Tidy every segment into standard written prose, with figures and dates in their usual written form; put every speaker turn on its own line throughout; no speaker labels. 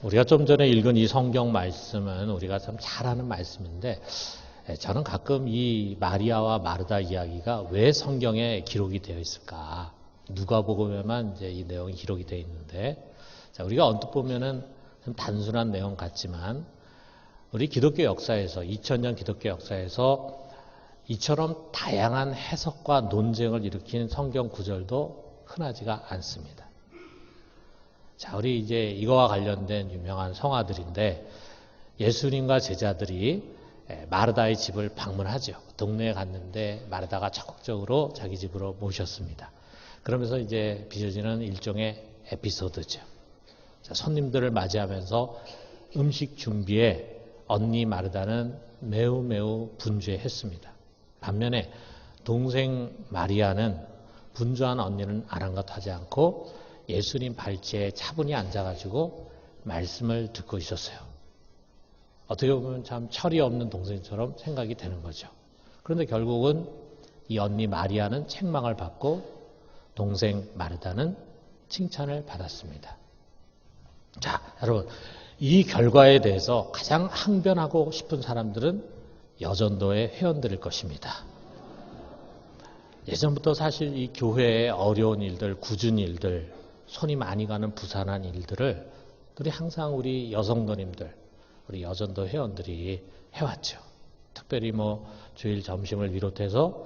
우리가 좀 전에 읽은 이 성경 말씀은 우리가 참 잘 아는 말씀인데 저는 가끔 이 마리아와 마르다 이야기가 왜 성경에 기록이 되어 있을까? 누가복음에만 이제 이 내용이 기록이 되어 있는데, 자, 우리가 언뜻 보면은 좀 단순한 내용 같지만 우리 기독교 역사에서 2000년 기독교 역사에서 이처럼 다양한 해석과 논쟁을 일으킨 성경 구절도 흔하지가 않습니다. 자, 우리 이제 이거와 관련된 유명한 성화들인데 예수님과 제자들이 마르다의 집을 방문하죠. 동네에 갔는데 마르다가 적극적으로 자기 집으로 모셨습니다. 그러면서 이제 빚어지는 일종의 에피소드죠. 자, 손님들을 맞이하면서 음식 준비에 언니 마르다는 매우 분주했습니다. 반면에 동생 마리아는 분주한 언니는 아랑곳하지 않고 예수님 발치에 차분히 앉아가지고 말씀을 듣고 있었어요. 어떻게 보면 참 철이 없는 동생처럼 생각이 되는 거죠. 그런데 결국은 이 언니 마리아는 책망을 받고 동생 마르다는 칭찬을 받았습니다. 자, 여러분, 이 결과에 대해서 가장 항변하고 싶은 사람들은 여전도의 회원들일 것입니다. 예전부터 사실 이 교회의 어려운 일들, 굳은 일들, 손이 많이 가는 부산한 일들을 항상 우리 여성도님들, 우리 여전도 회원들이 해왔죠. 특별히 뭐 주일 점심을 비롯해서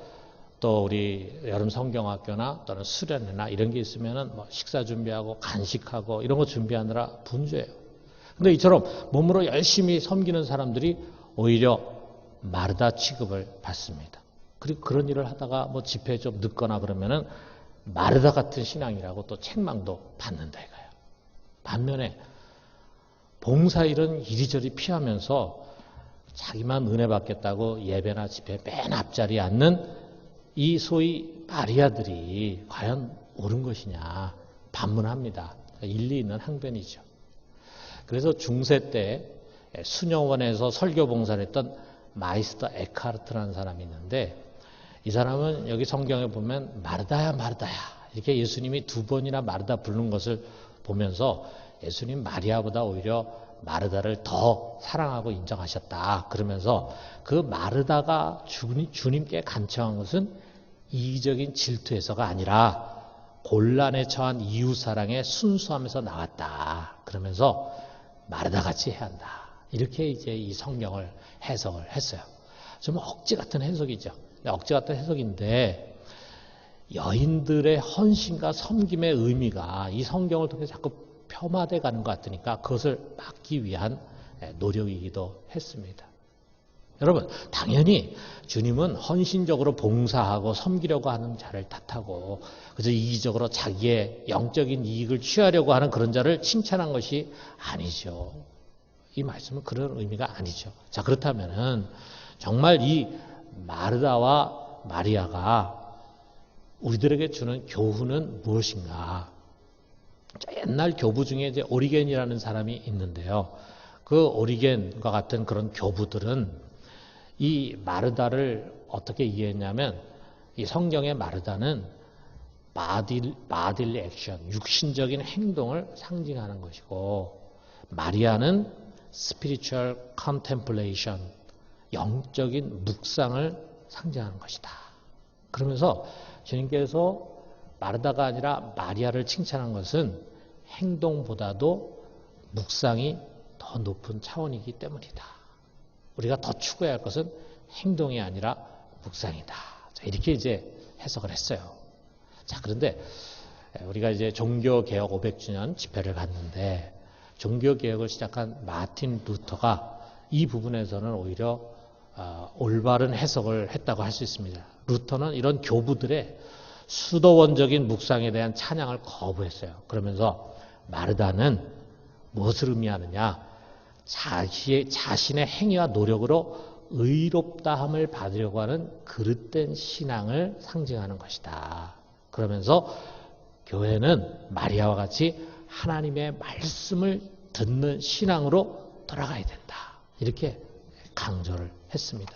또 우리 여름 성경학교나 또는 수련회나 이런 게 있으면은 뭐 식사 준비하고 간식하고 이런 거 준비하느라 분주해요. 근데 이처럼 몸으로 열심히 섬기는 사람들이 오히려 마르다 취급을 받습니다. 그리고 그런 일을 하다가 뭐 집회에 좀 늦거나 그러면은 마르다 같은 신앙이라고 또 책망도 받는다 이거예요. 반면에 봉사일은 이리저리 피하면서 자기만 은혜 받겠다고 예배나 집회 맨 앞자리에 앉는 이 소위 마리아들이 과연 옳은 것이냐 반문합니다. 일리 있는 항변이죠. 그래서 중세 때 수녀원에서 설교 봉사를 했던 마이스터 에카르트라는 사람이 있는데, 이 사람은 여기 성경에 보면 마르다야 마르다야 이렇게 예수님이 두 번이나 마르다 부르는 것을 보면서 예수님 마리아보다 오히려 마르다를 더 사랑하고 인정하셨다. 그러면서 그 마르다가 주님께 간청한 것은 이기적인 질투에서가 아니라 곤란에 처한 이웃사랑의 순수함에서 나왔다. 그러면서 마르다같이 해야 한다. 이렇게 이제 이 성경을 해석을 했어요. 좀 억지 같은 해석이죠. 억지 같은 해석인데 여인들의 헌신과 섬김의 의미가 이 성경을 통해 자꾸 폄하돼 가는 것 같으니까 그것을 막기 위한 노력이기도 했습니다. 여러분, 당연히 주님은 헌신적으로 봉사하고 섬기려고 하는 자를 탓하고 그저 이기적으로 자기의 영적인 이익을 취하려고 하는 그런 자를 칭찬한 것이 아니죠. 이 말씀은 그런 의미가 아니죠. 자, 그렇다면은 정말 이 마르다와 마리아가 우리들에게 주는 교훈은 무엇인가? 옛날 교부 중에 이제 오리겐이라는 사람이 있는데요. 그 오리겐과 같은 그런 교부들은 이 마르다를 어떻게 이해했냐면 이 성경의 마르다는 바딜리 액션, 육신적인 행동을 상징하는 것이고 마리아는 spiritual contemplation, 영적인 묵상을 상징하는 것이다. 그러면서 주님께서 마르다가 아니라 마리아를 칭찬한 것은 행동보다도 묵상이 더 높은 차원이기 때문이다. 우리가 더 추구해야 할 것은 행동이 아니라 묵상이다. 자, 이렇게 이제 해석을 했어요. 자, 그런데 우리가 이제 종교개혁 500주년 집회를 갔는데 종교개혁을 시작한 마틴 루터가 이 부분에서는 오히려 올바른 해석을 했다고 할 수 있습니다. 루터는 이런 교부들의 수도원적인 묵상에 대한 찬양을 거부했어요. 그러면서 마르다는 무엇을 의미하느냐? 자신의 행위와 노력으로 의롭다함을 받으려고 하는 그릇된 신앙을 상징하는 것이다. 그러면서 교회는 마리아와 같이 하나님의 말씀을 듣는 신앙으로 돌아가야 된다. 이렇게 강조를 했습니다.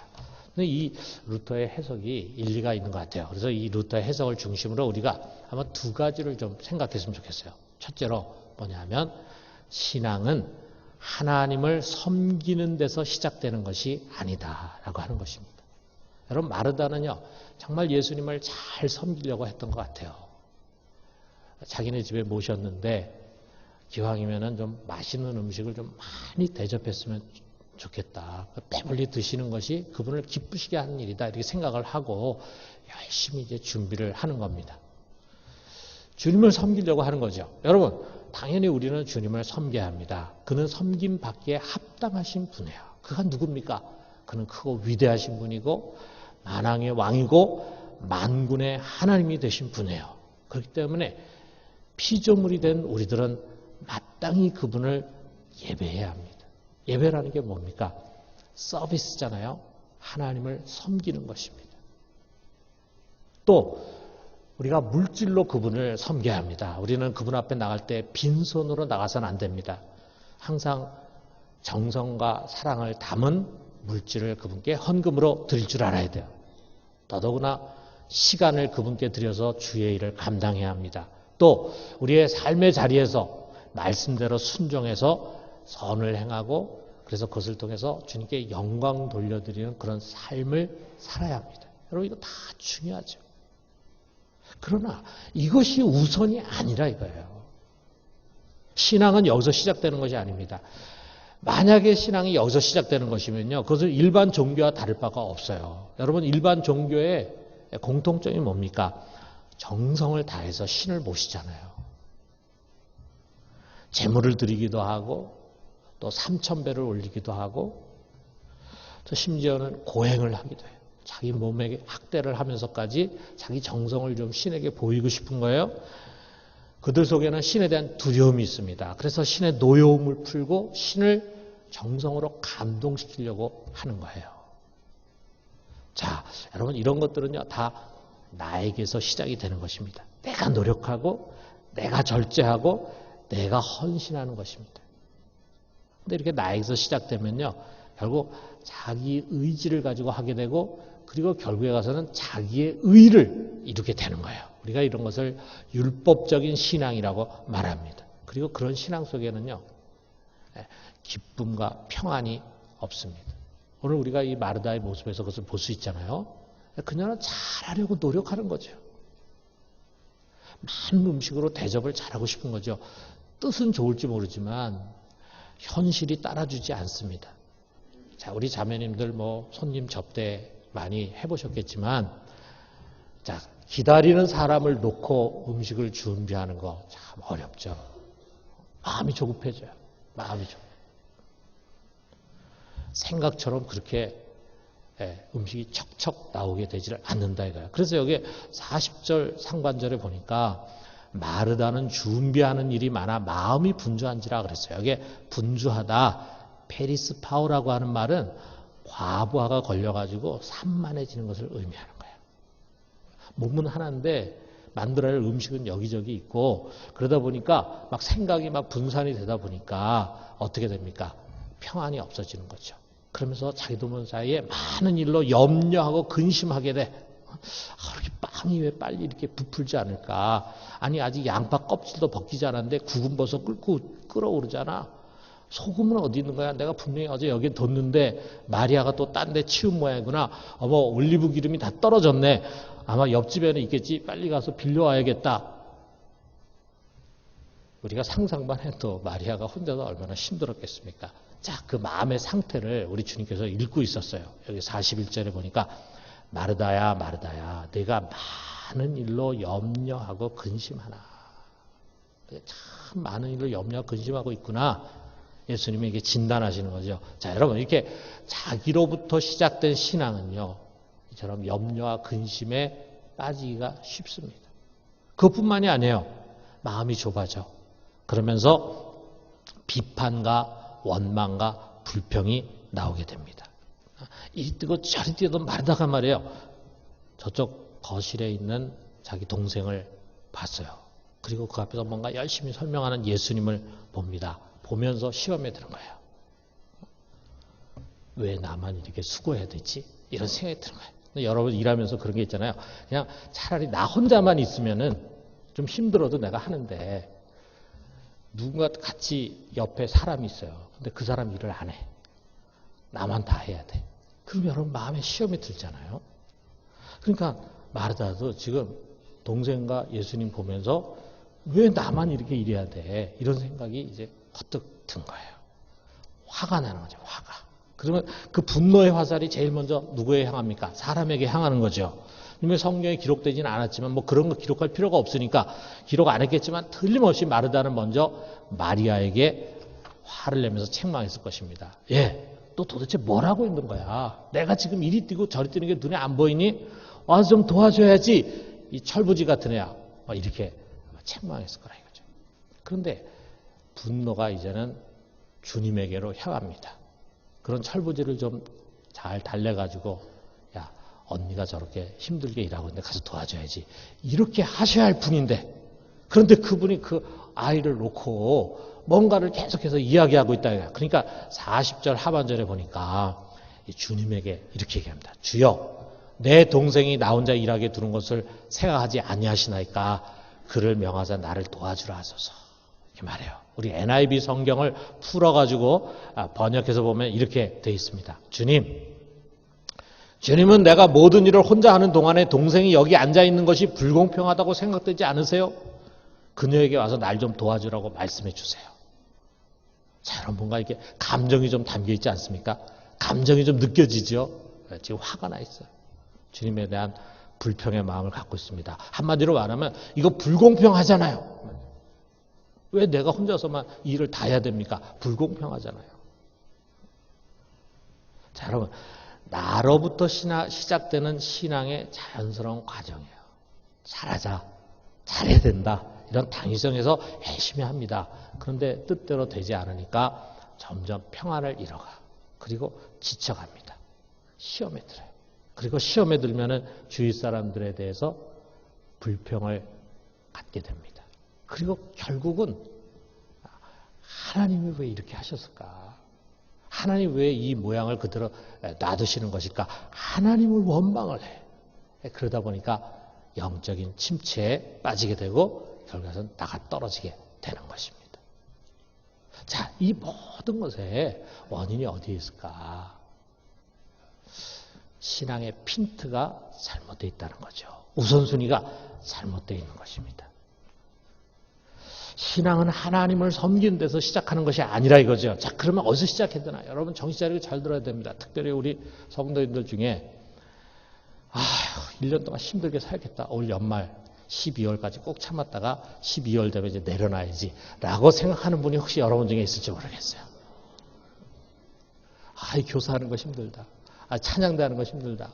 근데 이 루터의 해석이 일리가 있는 것 같아요. 그래서 이 루터의 해석을 중심으로 우리가 아마 두 가지를 좀 생각했으면 좋겠어요. 첫째로 뭐냐면 신앙은 하나님을 섬기는 데서 시작되는 것이 아니다라고 하는 것입니다. 여러분, 마르다는요, 정말 예수님을 잘 섬기려고 했던 것 같아요. 자기네 집에 모셨는데 기왕이면은 좀 맛있는 음식을 좀 많이 대접했으면 좋겠다. 배불리 드시는 것이 그분을 기쁘시게 하는 일이다. 이렇게 생각을 하고 열심히 이제 준비를 하는 겁니다. 주님을 섬기려고 하는 거죠. 여러분, 당연히 우리는 주님을 섬겨야 합니다. 그는 섬김 받기에 합당하신 분이에요. 그가 누굽니까? 그는 크고 위대하신 분이고 만왕의 왕이고 만군의 하나님이 되신 분이에요. 그렇기 때문에 피조물이 된 우리들은 마땅히 그분을 예배해야 합니다. 예배라는 게 뭡니까? 서비스잖아요. 하나님을 섬기는 것입니다. 또 우리가 물질로 그분을 섬겨야 합니다. 우리는 그분 앞에 나갈 때 빈손으로 나가서는 안 됩니다. 항상 정성과 사랑을 담은 물질을 그분께 헌금으로 드릴 줄 알아야 돼요. 더더구나 시간을 그분께 드려서 주의 일을 감당해야 합니다. 또 우리의 삶의 자리에서 말씀대로 순종해서 선을 행하고 그래서 그것을 통해서 주님께 영광 돌려드리는 그런 삶을 살아야 합니다. 여러분, 이거 다 중요하죠. 그러나 이것이 우선이 아니라 이거예요. 신앙은 여기서 시작되는 것이 아닙니다. 만약에 신앙이 여기서 시작되는 것이면요, 그것은 일반 종교와 다를 바가 없어요. 여러분, 일반 종교의 공통점이 뭡니까? 정성을 다해서 신을 모시잖아요. 제물을 드리기도 하고 또 3,000배를 올리기도 하고 또 심지어는 고행을 하기도 해요. 자기 몸에게 학대를 하면서까지 자기 정성을 좀 신에게 보이고 싶은 거예요. 그들 속에는 신에 대한 두려움이 있습니다. 그래서 신의 노여움을 풀고 신을 정성으로 감동시키려고 하는 거예요. 자, 여러분, 이런 것들은요, 다 나에게서 시작이 되는 것입니다. 내가 노력하고 내가 절제하고 내가 헌신하는 것입니다. 근데 이렇게 나에게서 시작되면요, 결국 자기 의지를 가지고 하게 되고 그리고 결국에 가서는 자기의 의를 이루게 되는 거예요. 우리가 이런 것을 율법적인 신앙이라고 말합니다. 그리고 그런 신앙 속에는요, 기쁨과 평안이 없습니다. 오늘 우리가 이 마르다의 모습에서 그것을 볼 수 있잖아요. 그녀는 잘하려고 노력하는 거죠. 많은 음식으로 대접을 잘하고 싶은 거죠. 뜻은 좋을지 모르지만 현실이 따라주지 않습니다. 자, 우리 자매님들 뭐 손님 접대 많이 해보셨겠지만, 자, 기다리는 사람을 놓고 음식을 준비하는 거 참 어렵죠. 마음이 조급해져요. 마음이 조급. 생각처럼 그렇게 음식이 척척 나오게 되지를 않는다 이거예요. 그래서 여기 40절 상반절에 보니까 마르다는 준비하는 일이 많아 마음이 분주한지라 그랬어요. 여기 분주하다, 페리스 파우라고 하는 말은 과부하가 걸려가지고 산만해지는 것을 의미하는 거예요. 몸은 하나인데 만들어야 할 음식은 여기저기 있고 그러다 보니까 막 생각이 막 분산이 되다 보니까 어떻게 됩니까? 평안이 없어지는 거죠. 그러면서 자기도 모르는 사이에 많은 일로 염려하고 근심하게 돼. 이렇게 빵이 왜 빨리 이렇게 부풀지 않을까? 아니, 아직 양파 껍질도 벗기지 않았는데 구근버섯 끓어오르잖아. 소금은 어디 있는 거야? 내가 분명히 어제 여기 뒀는데 마리아가 또 딴 데 치운 모양이구나. 어머, 올리브 기름이 다 떨어졌네. 아마 옆집에는 있겠지. 빨리 가서 빌려와야겠다. 우리가 상상만 해도 마리아가 혼자서 얼마나 힘들었겠습니까? 자, 그 마음의 상태를 우리 주님께서 읽고 있었어요. 여기 41절에 보니까 마르다야, 마르다야, 내가 많은 일로 염려하고 근심하나. 참 많은 일로 염려하고 근심하고 있구나. 예수님이 이게 진단하시는 거죠. 자, 여러분, 이렇게 자기로부터 시작된 신앙은요, 이처럼 염려와 근심에 빠지기가 쉽습니다. 그것뿐만이 아니에요. 마음이 좁아져. 그러면서 비판과 원망과 불평이 나오게 됩니다. 이리 뛰고 저리 뛰던 마르다가 말이에요. 저쪽 거실에 있는 자기 동생을 봤어요. 그리고 그 앞에서 뭔가 열심히 설명하는 예수님을 봅니다. 보면서 시험에 드는 거예요. 왜 나만 이렇게 수고해야 되지? 이런 생각이 드는 거예요. 근데 여러분 일하면서 그런 게 있잖아요. 그냥 차라리 나 혼자만 있으면은 좀 힘들어도 내가 하는데 누군가 같이 옆에 사람이 있어요. 근데 그 사람 일을 안 해. 나만 다 해야 돼. 그럼 여러분 마음에 시험이 들잖아요. 그러니까 마르다도 지금 동생과 예수님 보면서 왜 나만 이렇게 일해야 돼? 이런 생각이 이제 퍼뜩 든 거예요. 화가 나는 거죠. 화가. 그러면 그 분노의 화살이 제일 먼저 누구에 향합니까? 사람에게 향하는 거죠. 이미 성경에 기록되지는 않았지만 뭐 그런 거 기록할 필요가 없으니까 기록 안 했겠지만 틀림없이 마르다는 먼저 마리아에게 화를 내면서 책망했을 것입니다. 예, 너 도대체 뭘 하고 있는 거야? 내가 지금 이리 뛰고 저리 뛰는 게 눈에 안 보이니? 와서 좀 도와줘야지. 이 철부지 같은 애야. 이렇게 책망했을 거라 이거죠. 그런데 분노가 이제는 주님에게로 향합니다. 그런 철부지를 좀 잘 달래가지고 야, 언니가 저렇게 힘들게 일하고 있는데 가서 도와줘야지. 이렇게 하셔야 할 분인데 그런데 그분이 그 아이를 놓고 뭔가를 계속해서 이야기하고 있다. 그러니까 40절 하반절에 보니까 주님에게 이렇게 얘기합니다. 주여, 내 동생이 나 혼자 일하게 두는 것을 생각하지 아니하시나이까 그를 명하사 나를 도와주라 하소서. 이렇게 말해요. 우리 NIV 성경을 풀어가지고 번역해서 보면 이렇게 돼 있습니다. 주님은 내가 모든 일을 혼자 하는 동안에 동생이 여기 앉아있는 것이 불공평하다고 생각되지 않으세요? 그녀에게 와서 날 좀 도와주라고 말씀해 주세요. 자, 여러분 뭔가 이렇게 감정이 좀 담겨있지 않습니까? 감정이 좀 느껴지죠? 지금 화가 나 있어요. 주님에 대한 불평의 마음을 갖고 있습니다. 한마디로 말하면 이거 불공평하잖아요. 왜 내가 혼자서만 일을 다 해야 됩니까? 불공평하잖아요. 자, 여러분 나로부터 시작되는 신앙의 자연스러운 과정이에요. 잘하자, 잘해야 된다. 이런 당위성에서 열심히 합니다. 그런데 뜻대로 되지 않으니까 점점 평안을 잃어가. 그리고 지쳐갑니다. 시험에 들어요. 그리고 시험에 들면은 주위 사람들에 대해서 불평을 갖게 됩니다. 그리고 결국은 하나님이 왜 이렇게 하셨을까? 하나님 왜 이 모양을 그대로 놔두시는 것일까? 하나님을 원망을 해. 그러다 보니까 영적인 침체에 빠지게 되고 결국에는 나가 떨어지게 되는 것입니다. 자, 이 모든 것에 원인이 어디에 있을까? 신앙의 핀트가 잘못되어 있다는 거죠. 우선순위가 잘못되어 있는 것입니다. 신앙은 하나님을 섬기는 데서 시작하는 것이 아니라 이거죠. 자, 그러면 어디서 시작해야 되나? 여러분 정신 차리고 잘 들어야 됩니다. 특별히 우리 성도님들 중에 1년 동안 힘들게 살겠다. 올 연말 12월까지 꼭 참았다가 12월 되면 이제 내려놔야지 라고 생각하는 분이 혹시 여러분 중에 있을지 모르겠어요. 이 교사하는 거 힘들다. 찬양대하는 거 힘들다.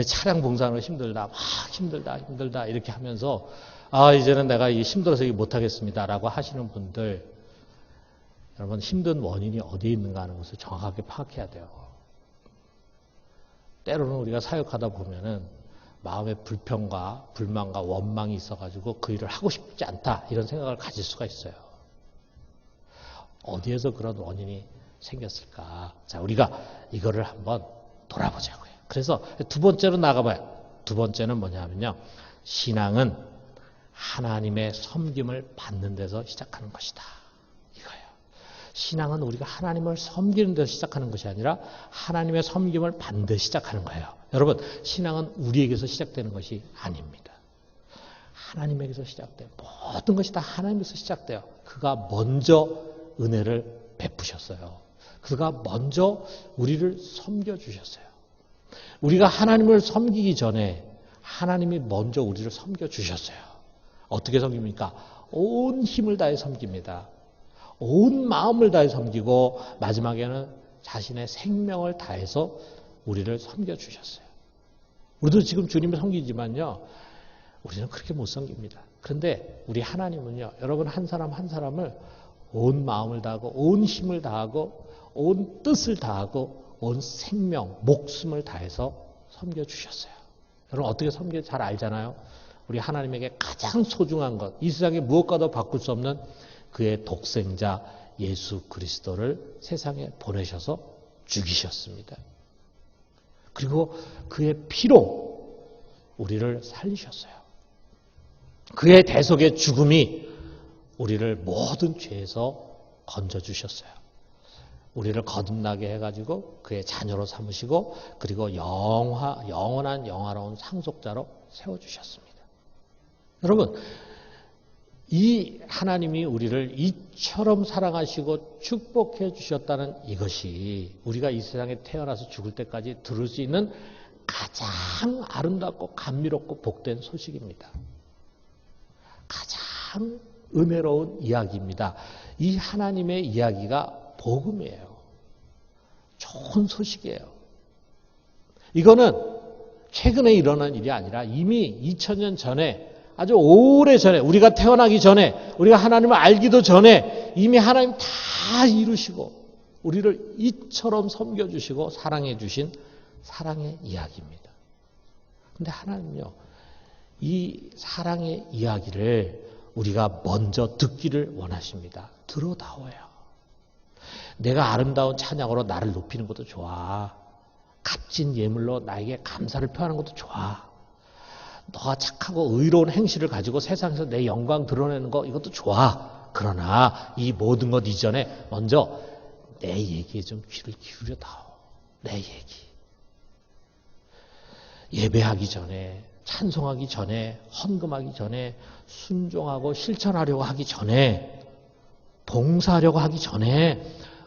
차량 봉사하는 거 힘들다. 힘들다. 이렇게 하면서 이제는 내가 힘들어서 못하겠습니다. 라고 하시는 분들, 여러분 힘든 원인이 어디에 있는가 하는 것을 정확하게 파악해야 돼요. 때로는 우리가 사역하다 보면은 마음에 불평과 불만과 원망이 있어가지고 그 일을 하고 싶지 않다. 이런 생각을 가질 수가 있어요. 어디에서 그런 원인이 생겼을까? 자, 우리가 이거를 한번 돌아보자고요. 그래서 두 번째로 나가봐요. 두 번째는 뭐냐면요. 신앙은 하나님의 섬김을 받는 데서 시작하는 것이다. 이거예요. 신앙은 우리가 하나님을 섬기는 데서 시작하는 것이 아니라 하나님의 섬김을 받는 데서 시작하는 거예요. 여러분, 신앙은 우리에게서 시작되는 것이 아닙니다. 하나님에게서 시작돼요. 모든 것이 다 하나님에서 시작돼요. 그가 먼저 은혜를 베푸셨어요. 그가 먼저 우리를 섬겨주셨어요. 우리가 하나님을 섬기기 전에 하나님이 먼저 우리를 섬겨주셨어요. 어떻게 섬깁니까? 온 힘을 다해 섬깁니다. 온 마음을 다해 섬기고 마지막에는 자신의 생명을 다해서 우리를 섬겨주셨어요. 우리도 지금 주님을 섬기지만요. 우리는 그렇게 못 섬깁니다. 그런데 우리 하나님은요. 여러분 한 사람 한 사람을 온 마음을 다하고 온 힘을 다하고 온 뜻을 다하고 온 생명, 목숨을 다해서 섬겨주셨어요. 여러분 어떻게 섬기는지 잘 알잖아요. 우리 하나님에게 가장 소중한 것, 이 세상에 무엇과도 바꿀 수 없는 그의 독생자 예수 그리스도를 세상에 보내셔서 죽이셨습니다. 그리고 그의 피로 우리를 살리셨어요. 그의 대속의 죽음이 우리를 모든 죄에서 건져주셨어요. 우리를 거듭나게 해가지고 그의 자녀로 삼으시고 그리고 영원한 영화로운 상속자로 세워주셨습니다. 여러분, 이 하나님이 우리를 이처럼 사랑하시고 축복해 주셨다는 이것이 우리가 이 세상에 태어나서 죽을 때까지 들을 수 있는 가장 아름답고 감미롭고 복된 소식입니다. 가장 은혜로운 이야기입니다. 이 하나님의 이야기가 복음이에요. 좋은 소식이에요. 이거는 최근에 일어난 일이 아니라 이미 2000년 전에 아주 오래전에 우리가 태어나기 전에 우리가 하나님을 알기도 전에 이미 하나님 다 이루시고 우리를 이처럼 섬겨주시고 사랑해 주신 사랑의 이야기입니다. 그런데 하나님은요, 이 사랑의 이야기를 우리가 먼저 듣기를 원하십니다. 들어다오요. 내가 아름다운 찬양으로 나를 높이는 것도 좋아. 값진 예물로 나에게 감사를 표하는 것도 좋아. 너가 착하고 의로운 행실을 가지고 세상에서 내 영광 드러내는 거 이것도 좋아. 그러나 이 모든 것 이전에 먼저 내 얘기에 좀 귀를 기울여다오. 내 얘기. 예배하기 전에, 찬송하기 전에, 헌금하기 전에, 순종하고 실천하려고 하기 전에, 봉사하려고 하기 전에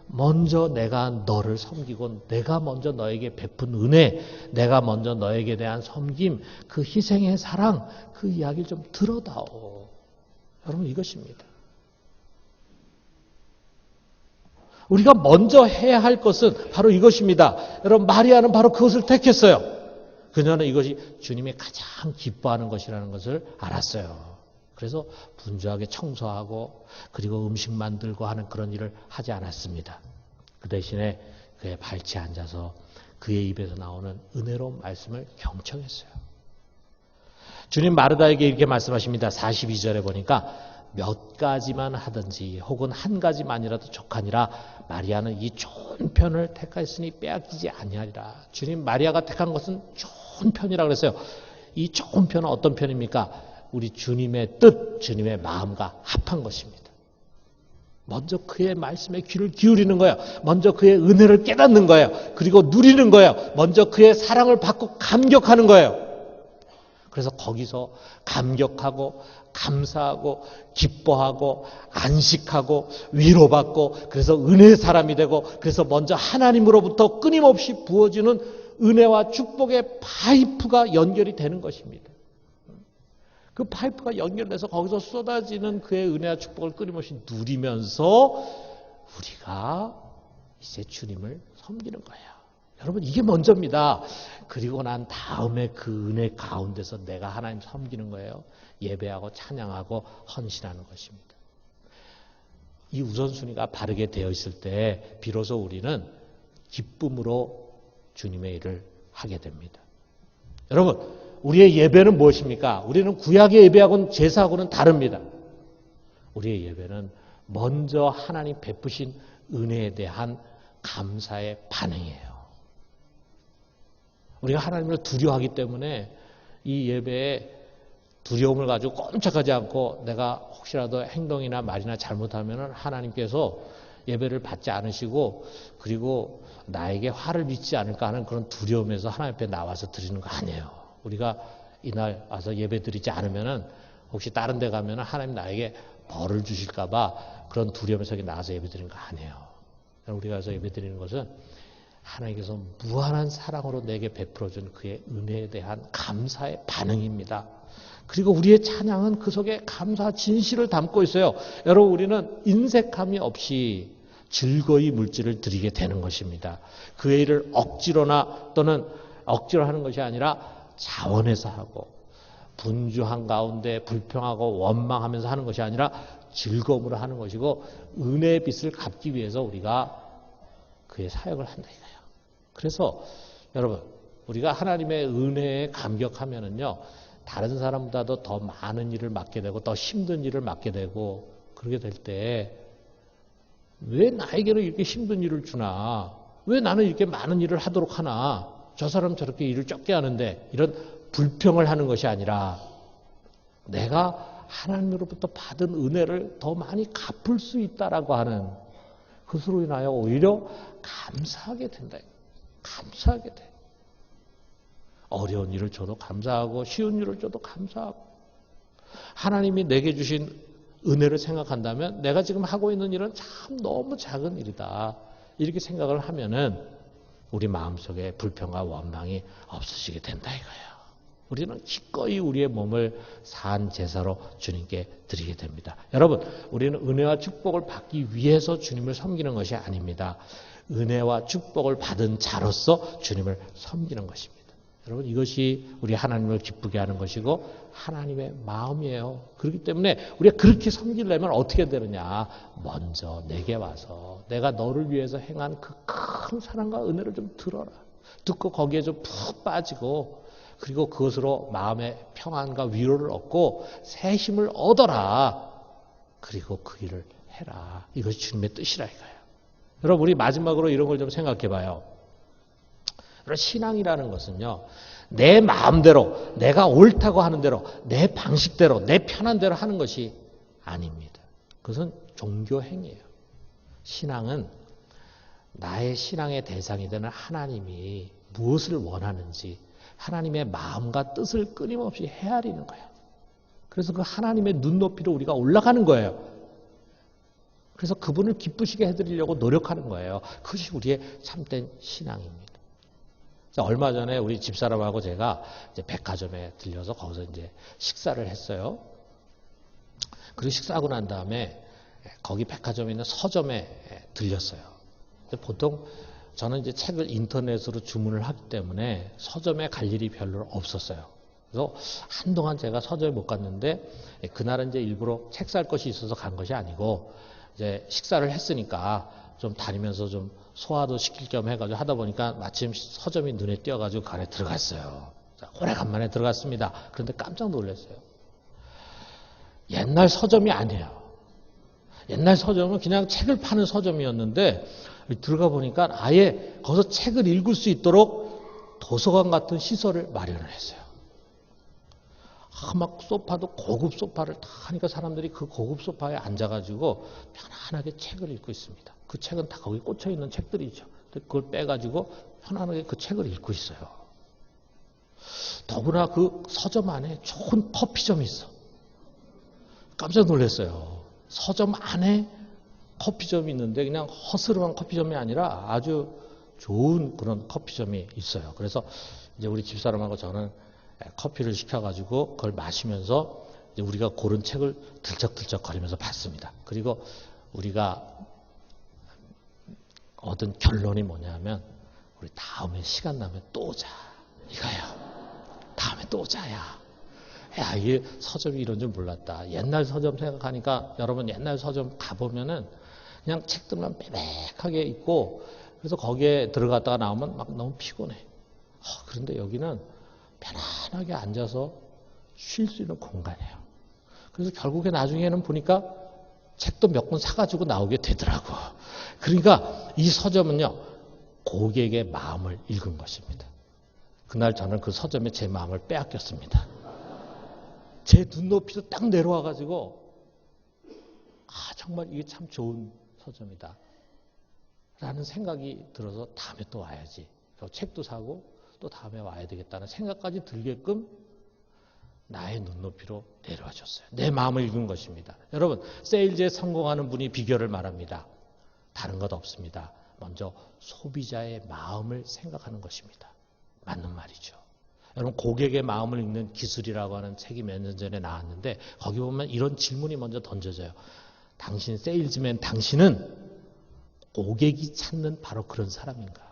먼저 내가 너를 섬기고 내가 먼저 너에게 베푼 은혜, 내가 먼저 너에게 대한 섬김, 그 희생의 사랑, 그 이야기를 좀 들어다오. 여러분, 이것입니다. 우리가 먼저 해야 할 것은 바로 이것입니다. 여러분, 마리아는 바로 그것을 택했어요. 그녀는 이것이 주님이 가장 기뻐하는 것이라는 것을 알았어요. 그래서 분주하게 청소하고 그리고 음식 만들고 하는 그런 일을 하지 않았습니다. 그 대신에 그의 발치에 앉아서 그의 입에서 나오는 은혜로운 말씀을 경청했어요. 주님 마르다에게 이렇게 말씀하십니다. 42절에 보니까 몇 가지만 하든지 혹은 한 가지만이라도 족하니라. 마리아는 이 좋은 편을 택하였으니 빼앗기지 아니하리라. 주님 마리아가 택한 것은 좋은 편이라고 그랬어요. 이 좋은 편은 어떤 편입니까? 우리 주님의 뜻, 주님의 마음과 합한 것입니다. 먼저 그의 말씀에 귀를 기울이는 거예요. 먼저 그의 은혜를 깨닫는 거예요. 그리고 누리는 거예요. 먼저 그의 사랑을 받고 감격하는 거예요. 그래서 거기서 감격하고 감사하고 기뻐하고 안식하고 위로받고 그래서 은혜의 사람이 되고 그래서 먼저 하나님으로부터 끊임없이 부어지는 은혜와 축복의 파이프가 연결이 되는 것입니다. 그 파이프가 연결돼서 거기서 쏟아지는 그의 은혜와 축복을 끊임없이 누리면서 우리가 이제 주님을 섬기는 거예요. 여러분, 이게 먼저입니다. 그리고 난 다음에 그 은혜 가운데서 내가 하나님 섬기는 거예요. 예배하고 찬양하고 헌신하는 것입니다. 이 우선순위가 바르게 되어 있을 때 비로소 우리는 기쁨으로 주님의 일을 하게 됩니다. 여러분, 우리의 예배는 무엇입니까? 우리는 구약의 예배하고는 제사하고는 다릅니다. 우리의 예배는 먼저 하나님 베푸신 은혜에 대한 감사의 반응이에요. 우리가 하나님을 두려워하기 때문에 이 예배에 두려움을 가지고 꼼짝하지 않고 내가 혹시라도 행동이나 말이나 잘못하면 하나님께서 예배를 받지 않으시고 그리고 나에게 화를 미치지 않을까 하는 그런 두려움에서 하나님 앞에 나와서 드리는 거 아니에요. 우리가 이날 와서 예배 드리지 않으면은 혹시 다른 데 가면은 하나님 나에게 벌을 주실까 봐 그런 두려움에서 나와서 예배 드리는 거 아니에요. 우리가 와서 예배 드리는 것은 하나님께서 무한한 사랑으로 내게 베풀어준 그의 은혜에 대한 감사의 반응입니다. 그리고 우리의 찬양은 그 속에 감사 진실을 담고 있어요. 여러분, 우리는 인색함이 없이 즐거이 물질을 드리게 되는 것입니다. 그의 일을 억지로나 또는 억지로 하는 것이 아니라 자원해서 하고 분주한 가운데 불평하고 원망하면서 하는 것이 아니라 즐거움으로 하는 것이고 은혜의 빚을 갚기 위해서 우리가 그의 사역을 한다 이거예요. 그래서 여러분, 우리가 하나님의 은혜에 감격하면은요, 다른 사람보다도 더 많은 일을 맡게 되고 더 힘든 일을 맡게 되고 그렇게 될 때 왜 나에게는 이렇게 힘든 일을 주나? 왜 나는 이렇게 많은 일을 하도록 하나? 저 사람 저렇게 일을 적게 하는데 이런 불평을 하는 것이 아니라 내가 하나님으로부터 받은 은혜를 더 많이 갚을 수 있다라고 하는 그것으로 인하여 오히려 감사하게 된다. 감사하게 돼. 어려운 일을 줘도 감사하고 쉬운 일을 줘도 감사하고 하나님이 내게 주신 은혜를 생각한다면 내가 지금 하고 있는 일은 참 너무 작은 일이다. 이렇게 생각을 하면은 우리 마음속에 불평과 원망이 없어지게 된다 이거예요. 우리는 기꺼이 우리의 몸을 산 제사로 주님께 드리게 됩니다. 여러분, 우리는 은혜와 축복을 받기 위해서 주님을 섬기는 것이 아닙니다. 은혜와 축복을 받은 자로서 주님을 섬기는 것입니다. 여러분, 이것이 우리 하나님을 기쁘게 하는 것이고 하나님의 마음이에요. 그렇기 때문에 우리가 그렇게 섬기려면 어떻게 되느냐. 먼저 내게 와서 내가 너를 위해서 행한 그 큰 사랑과 은혜를 좀 들어라. 듣고 거기에 좀 푹 빠지고 그리고 그것으로 마음의 평안과 위로를 얻고 새 힘을 얻어라. 그리고 그 일을 해라. 이것이 주님의 뜻이라 이거예요. 여러분, 우리 마지막으로 이런 걸 좀 생각해 봐요. 신앙이라는 것은요, 내 마음대로, 내가 옳다고 하는 대로, 내 방식대로, 내 편한 대로 하는 것이 아닙니다. 그것은 종교 행위예요. 신앙은 나의 신앙의 대상이 되는 하나님이 무엇을 원하는지 하나님의 마음과 뜻을 끊임없이 헤아리는 거예요. 그래서 그 하나님의 눈높이로 우리가 올라가는 거예요. 그래서 그분을 기쁘시게 해드리려고 노력하는 거예요. 그것이 우리의 참된 신앙입니다. 얼마 전에 우리 집사람하고 제가 이제 백화점에 들려서 거기서 이제 식사를 했어요. 그리고 식사하고 난 다음에 거기 백화점에 있는 서점에 들렸어요. 보통 저는 이제 책을 인터넷으로 주문을 하기 때문에 서점에 갈 일이 별로 없었어요. 그래서 한동안 제가 서점에 못 갔는데 그날은 이제 일부러 책 살 것이 있어서 간 것이 아니고 이제 식사를 했으니까 좀 다니면서 좀 소화도 시킬 겸 해가지고 하다 보니까 마침 서점이 눈에 띄어가지고 그 안에 들어갔어요. 오래간만에 들어갔습니다. 그런데 깜짝 놀랐어요. 옛날 서점이 아니에요. 옛날 서점은 그냥 책을 파는 서점이었는데 들어가 보니까 아예 거기서 책을 읽을 수 있도록 도서관 같은 시설을 마련을 했어요. 막 소파도 고급 소파를 다 하니까 사람들이 그 고급 소파에 앉아가지고 편안하게 책을 읽고 있습니다. 그 책은 다 거기 꽂혀 있는 책들이죠. 그걸 빼가지고 편안하게 그 책을 읽고 있어요. 더구나 그 서점 안에 좋은 커피점이 있어. 깜짝 놀랐어요. 서점 안에 커피점이 있는데 그냥 허스름한 커피점이 아니라 아주 좋은 그런 커피점이 있어요. 그래서 이제 우리 집사람하고 저는 커피를 시켜가지고 그걸 마시면서 이제 우리가 고른 책을 들쩍들쩍 거리면서 봤습니다. 그리고 우리가 얻은 결론이 뭐냐면 우리 다음에 시간 나면 또 오자 이거예요. 다음에 또 오자야. 야, 이게 서점이 이런 줄 몰랐다. 옛날 서점 생각하니까 여러분 옛날 서점 가보면은 그냥 책들만 빼백하게 있고 그래서 거기에 들어갔다가 나오면 막 너무 피곤해. 그런데 여기는 편안하게 앉아서 쉴 수 있는 공간이에요. 그래서 결국에 나중에는 보니까 책도 몇 권 사가지고 나오게 되더라고. 그러니까 이 서점은요, 고객의 마음을 읽은 것입니다. 그날 저는 그 서점에 제 마음을 빼앗겼습니다. 제 눈높이도 딱 내려와가지고, 정말 이게 참 좋은 서점이다. 라는 생각이 들어서 다음에 또 와야지. 책도 사고 또 다음에 와야 되겠다는 생각까지 들게끔 나의 눈높이로 내려와 줬어요. 내 마음을 읽은 것입니다. 여러분, 세일즈에 성공하는 분이 비결을 말합니다. 다른 것 없습니다. 먼저 소비자의 마음을 생각하는 것입니다. 맞는 말이죠. 여러분, 고객의 마음을 읽는 기술이라고 하는 책이 몇 년 전에 나왔는데 거기 보면 이런 질문이 먼저 던져져요. 당신 세일즈맨, 당신은 고객이 찾는 바로 그런 사람인가?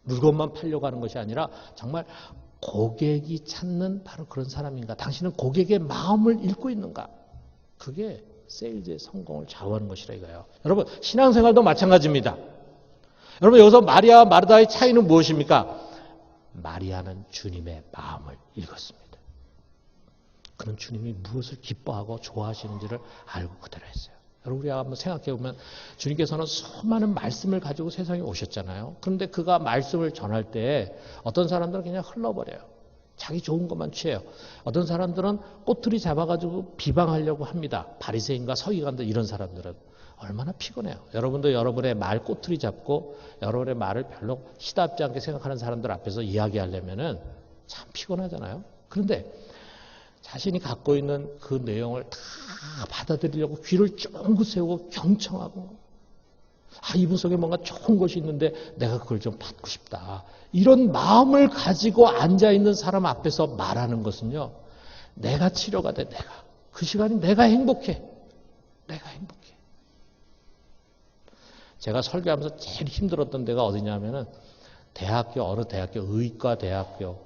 물건만 팔려고 하는 것이 아니라 정말 고객이 찾는 바로 그런 사람인가? 당신은 고객의 마음을 읽고 있는가? 그게 세일즈의 성공을 좌우하는 것이라 이거예요. 여러분, 신앙생활도 마찬가지입니다. 여러분, 여기서 마리아와 마르다의 차이는 무엇입니까? 마리아는 주님의 마음을 읽었습니다. 그는 주님이 무엇을 기뻐하고 좋아하시는지를 알고 그대로 했어요. 여러분, 우리가 한번 생각해 보면 주님께서는 수많은 말씀을 가지고 세상에 오셨잖아요. 그런데 그가 말씀을 전할 때 어떤 사람들은 그냥 흘러버려요. 자기 좋은 것만 취해요. 어떤 사람들은 꼬투리 잡아가지고 비방하려고 합니다. 바리새인과 서기관들 이런 사람들은 얼마나 피곤해요. 여러분도 여러분의 말 꼬투리 잡고 여러분의 말을 별로 시답지 않게 생각하는 사람들 앞에서 이야기하려면은 참 피곤하잖아요. 그런데 자신이 갖고 있는 그 내용을 다 받아들이려고 귀를 쫑긋 세우고 경청하고 이분 속에 뭔가 좋은 것이 있는데 내가 그걸 좀 받고 싶다. 이런 마음을 가지고 앉아있는 사람 앞에서 말하는 것은요. 내가 치료가 돼. 내가. 그 시간이 내가 행복해. 내가 행복해. 제가 설교하면서 제일 힘들었던 데가 어디냐면은 대학교, 어느 대학교, 의과대학교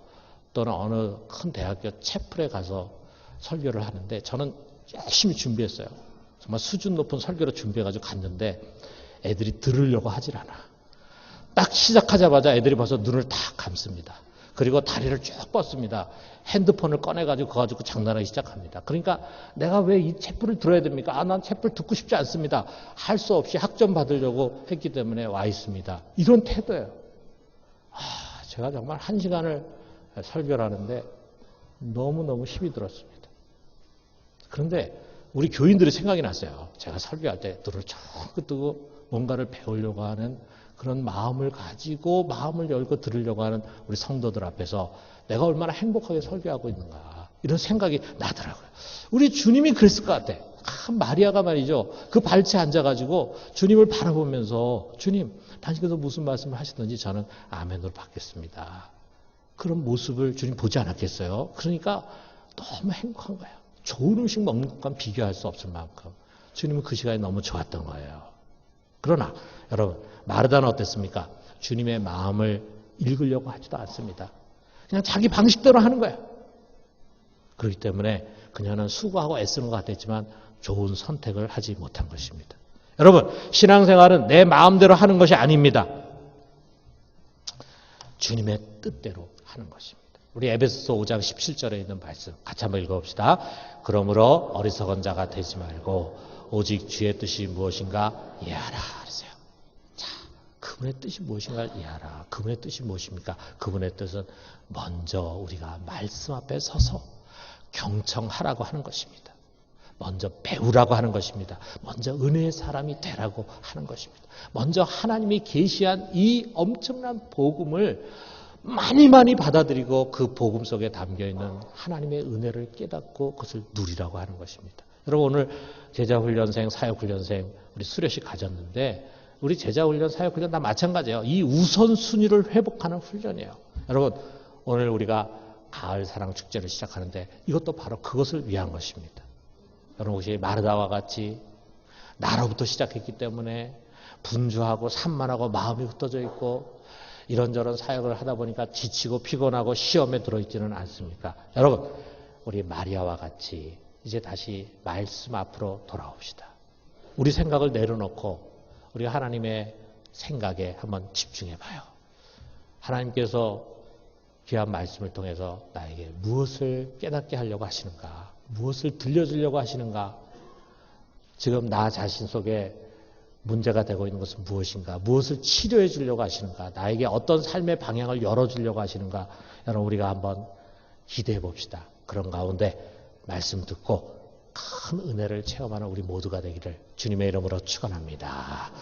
또는 어느 큰 대학교 채플에 가서 설교를 하는데 저는 열심히 준비했어요. 정말 수준 높은 설교를 준비해가지고 갔는데 애들이 들으려고 하질 않아. 딱 시작하자마자 애들이 벌써 눈을 다 감습니다. 그리고 다리를 쭉 뻗습니다. 핸드폰을 꺼내가지고 그거 가지고 장난하기 시작합니다. 그러니까 내가 왜 이 채플을 들어야 됩니까? 난 채플 듣고 싶지 않습니다. 할 수 없이 학점 받으려고 했기 때문에 와 있습니다. 이런 태도예요. 제가 정말 1시간을 설교를 하는데 너무너무 힘이 들었습니다. 그런데 우리 교인들이 생각이 났어요. 제가 설교할 때 눈을 쭉 뜨고 뭔가를 배우려고 하는 그런 마음을 가지고 마음을 열고 들으려고 하는 우리 성도들 앞에서 내가 얼마나 행복하게 설교하고 있는가 이런 생각이 나더라고요. 우리 주님이 그랬을 것 같아. 마리아가 말이죠. 그 발치에 앉아가지고 주님을 바라보면서 주님 당신께서 무슨 말씀을 하시든지 저는 아멘으로 받겠습니다. 그런 모습을 주님 보지 않았겠어요? 그러니까 너무 행복한 거예요. 좋은 음식 먹는 것과 비교할 수 없을 만큼 주님은 그 시간이 너무 좋았던 거예요. 그러나 여러분 마르다는 어땠습니까? 주님의 마음을 읽으려고 하지도 않습니다. 그냥 자기 방식대로 하는 거예요. 그렇기 때문에 그녀는 수고하고 애쓰는 것 같았지만 좋은 선택을 하지 못한 것입니다. 여러분 신앙생활은 내 마음대로 하는 것이 아닙니다. 주님의 뜻대로 하는 것입니다. 우리 에베소서 5장 17절에 있는 말씀 같이 한번 읽어봅시다. 그러므로 어리석은 자가 되지 말고 오직 주의 뜻이 무엇인가 이해하라 그랬어요. 자, 그분의 뜻이 무엇인가 이해하라. 그분의 뜻이 무엇입니까? 그분의 뜻은 먼저 우리가 말씀 앞에 서서 경청하라고 하는 것입니다. 먼저 배우라고 하는 것입니다. 먼저 은혜의 사람이 되라고 하는 것입니다. 먼저 하나님이 계시한 이 엄청난 복음을 많이 받아들이고 그 복음 속에 담겨있는 하나님의 은혜를 깨닫고 그것을 누리라고 하는 것입니다. 여러분 오늘 제자훈련생, 사역훈련생 우리 수료식 가졌는데 우리 제자훈련, 사역훈련 다 마찬가지예요. 이 우선순위를 회복하는 훈련이에요. 여러분 오늘 우리가 가을 사랑 축제를 시작하는데 이것도 바로 그것을 위한 것입니다. 여러분 혹시 마르다와 같이 나로부터 시작했기 때문에 분주하고 산만하고 마음이 흩어져 있고 이런저런 사역을 하다 보니까 지치고 피곤하고 시험에 들어있지는 않습니까? 여러분 우리 마리아와 같이 이제 다시 말씀 앞으로 돌아옵시다. 우리 생각을 내려놓고 우리가 하나님의 생각에 한번 집중해 봐요. 하나님께서 귀한 말씀을 통해서 나에게 무엇을 깨닫게 하려고 하시는가? 무엇을 들려주려고 하시는가? 지금 나 자신 속에 문제가 되고 있는 것은 무엇인가? 무엇을 치료해 주려고 하시는가? 나에게 어떤 삶의 방향을 열어주려고 하시는가? 여러분 우리가 한번 기대해 봅시다. 그런 가운데 말씀 듣고 큰 은혜를 체험하는 우리 모두가 되기를 주님의 이름으로 축원합니다.